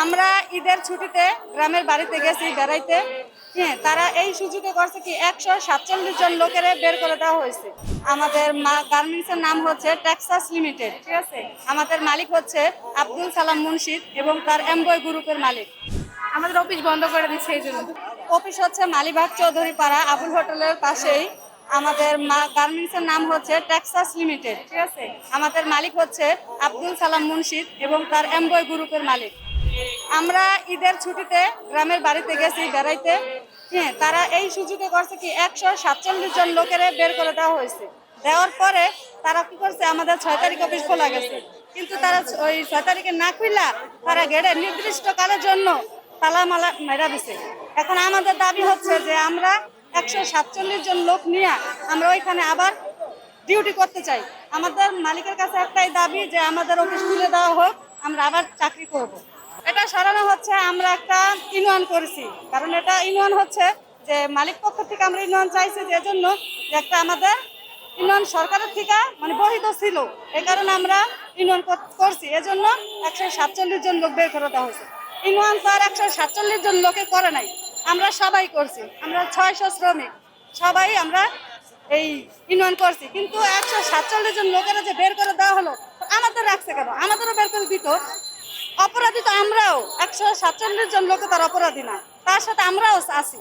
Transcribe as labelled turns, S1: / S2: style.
S1: আমরা ঈদের ছুটিতে গ্রামের বাড়িতে গেছি বেড়াইতে। হ্যাঁ, তারা এই সুযোগে করছে কি 147 জন লোকের বের করে দেওয়া হয়েছে। আমাদের গার্মেন্টস এর নাম হচ্ছে টেক্সাস লিমিটেড, ঠিক আছে। আমাদের মালিক হচ্ছে আব্দুল সালাম মুন্সিদ এবং তার এমবয় গ্রুপের মালিক।
S2: আমাদের অফিস বন্ধ করে দিচ্ছে এই জন্য।
S1: অফিস হচ্ছে মালিবাগ চৌধুরী পাড়া আবুল হোটেলের পাশেই। আমাদের গার্মেন্টস এর নাম হচ্ছে টেক্সাস লিমিটেড, ঠিক আছে। আমাদের মালিক হচ্ছে আব্দুল সালাম মুন্সিদ এবং তার এমবয় গ্রুপের মালিক। আমরা ঈদের ছুটিতে গ্রামের বাড়িতে গেছি বেড়াইতে। হ্যাঁ, তারা এই সুযোগে করছে কি 147 জন লোকের বের করে দেওয়া হয়েছে। দেওয়ার পরে তারা কি করছে, আমাদের 6 তারিখ অফিস খোলা গেছে, কিন্তু তারা ওই 6 তারিখে না খুললা তারা গেড়ে নির্দিষ্ট কালের জন্য তালা মালা মেরা দিছে। এখন আমাদের দাবি হচ্ছে যে আমরা 147 জন লোক নিয়ে আমরা ওইখানে আবার ডিউটি করতে চাই। আমাদের মালিকের কাছে একটাই দাবি যে আমাদের অফিস খুলে দেওয়া হোক, আমরা আবার চাকরি করব। এটা সরানো হচ্ছে, আমরা একটা ইউনিয়ন করেছি, কারণ এটা ইউনিয়ন হচ্ছে যে মালিক পক্ষ থেকে আমরা ইউনিয়ন চাইছি, যে জন্য যে একটা আমাদের ইউনিয়ন সরকারের থেকে মানে বহিত ছিল, এই কারণে আমরা ইউনিয়ন করছি। এজন্য 147 জন লোক বের করে দেওয়া হয়েছে। ইউনিয়ন তো আর 147 জন লোকে করে নাই, আমরা সবাই করছি। আমরা 600 শ্রমিক সবাই আমরা এই ইউনিয়ন করছি, কিন্তু 147 জন লোকেরা যে বের করে দেওয়া হলো, আমাদের রাখছে কেন? আমাদেরও বের করে দিত। অপরাধী তো আমরাও, 147 জন লোকে তার অপরাধী না, তার সাথে আমরাও আছি।